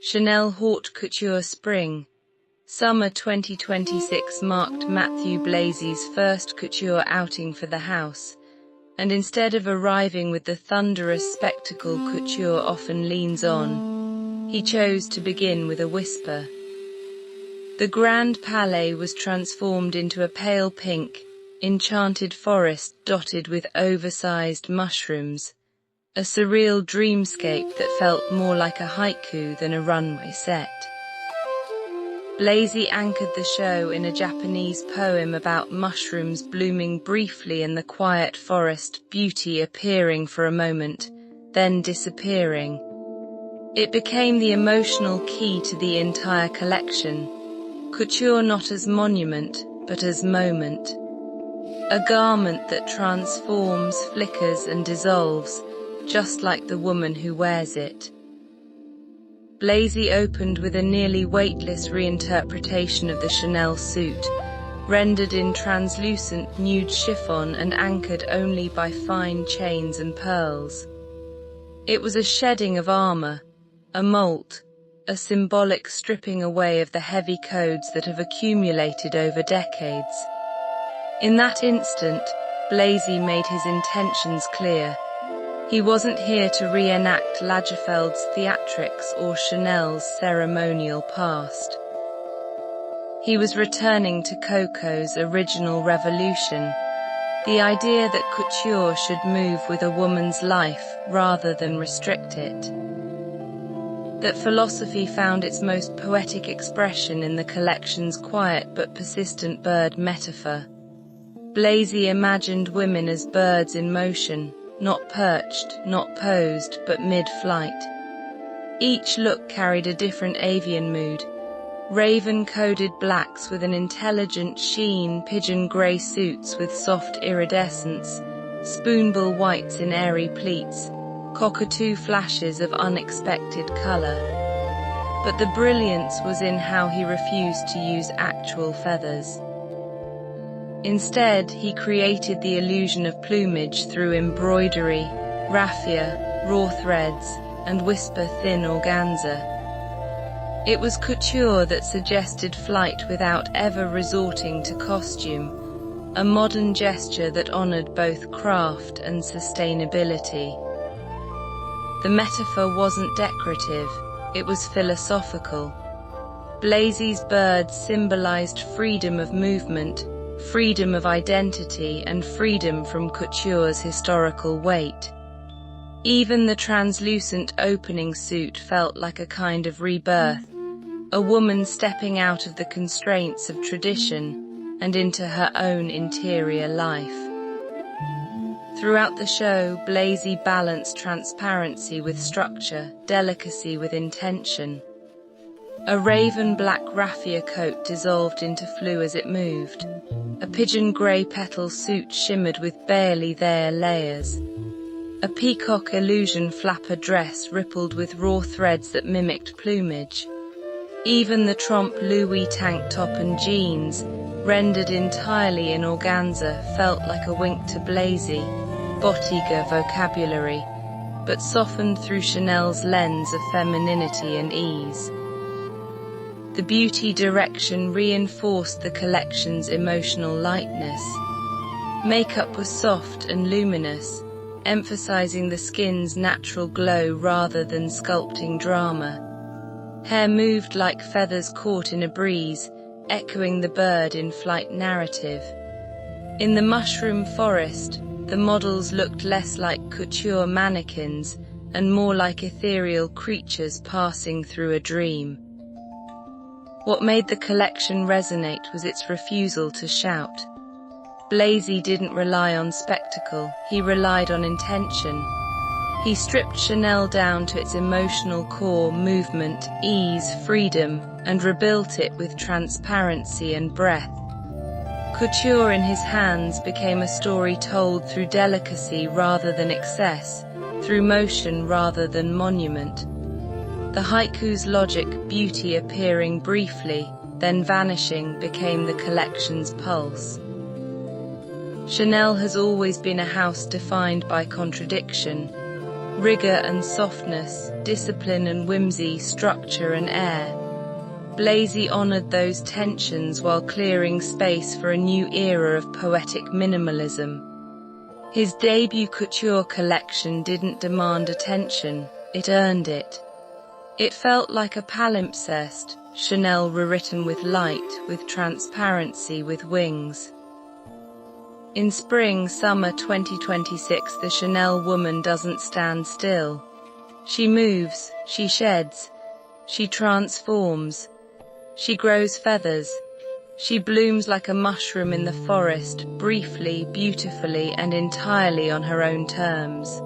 Chanel Haute Couture Spring. Summer 2026 marked Matthieu Blazy's first couture outing for the house, and instead of arriving with the thunderous spectacle couture often leans on, he chose to begin with a whisper. The Grand Palais was transformed into a pale pink, enchanted forest dotted with oversized mushrooms, a surreal dreamscape that felt more like a haiku than a runway set. Blazy anchored the show in a Japanese poem about mushrooms blooming briefly in the quiet forest, beauty appearing for a moment, then disappearing. It became the emotional key to the entire collection. Couture not as monument, but as moment. A garment that transforms, flickers and dissolves, just like the woman who wears it. Blazy opened with a nearly weightless reinterpretation of the Chanel suit, rendered in translucent nude chiffon and anchored only by fine chains and pearls. It was a shedding of armor, a molt, a symbolic stripping away of the heavy codes that have accumulated over decades. In that instant, Blazy made his intentions clear. He wasn't here to reenact Lagerfeld's theatrics or Chanel's ceremonial past. He was returning to Coco's original revolution, the idea that couture should move with a woman's life rather than restrict it. That philosophy found its most poetic expression in the collection's quiet but persistent bird metaphor. Blazy imagined women as birds in motion, not perched, not posed, but mid-flight. Each look carried a different avian mood. Raven-coded blacks with an intelligent sheen, pigeon grey suits with soft iridescence, spoonbill whites in airy pleats, cockatoo flashes of unexpected colour. But the brilliance was in how he refused to use actual feathers. Instead, he created the illusion of plumage through embroidery, raffia, raw threads, and whisper-thin organza. It was couture that suggested flight without ever resorting to costume, a modern gesture that honored both craft and sustainability. The metaphor wasn't decorative, it was philosophical. Blazy's birds symbolized freedom of movement, freedom of identity, and freedom from couture's historical weight. Even the translucent opening suit felt like a kind of rebirth, a woman stepping out of the constraints of tradition and into her own interior life. Throughout the show, Blazy balanced transparency with structure, delicacy with intention. A raven-black raffia coat dissolved into flue as it moved. A pigeon-grey petal suit shimmered with barely there layers. A peacock illusion flapper dress rippled with raw threads that mimicked plumage. Even the trompe Louis tank top and jeans, rendered entirely in organza, felt like a wink to Blazy, Bottega vocabulary, but softened through Chanel's lens of femininity and ease. The beauty direction reinforced the collection's emotional lightness. Makeup was soft and luminous, emphasizing the skin's natural glow rather than sculpting drama. Hair moved like feathers caught in a breeze, echoing the bird-in-flight narrative. In the mushroom forest, the models looked less like couture mannequins and more like ethereal creatures passing through a dream. What made the collection resonate was its refusal to shout. Blazy didn't rely on spectacle, he relied on intention. He stripped Chanel down to its emotional core: movement, ease, freedom, and rebuilt it with transparency and breath. Couture in his hands became a story told through delicacy rather than excess, through motion rather than monument. The haiku's logic, beauty appearing briefly, then vanishing, became the collection's pulse. Chanel has always been a house defined by contradiction. rigor and softness, discipline and whimsy, structure and air. Blazy honored those tensions while clearing space for a new era of poetic minimalism. His debut couture collection didn't demand attention, it earned it. It felt like a palimpsest, Chanel rewritten with light, with transparency, with wings. In spring-summer 2026, the Chanel woman doesn't stand still. She moves, she sheds, she transforms, she grows feathers. She blooms like a mushroom in the forest, briefly, beautifully, and entirely on her own terms.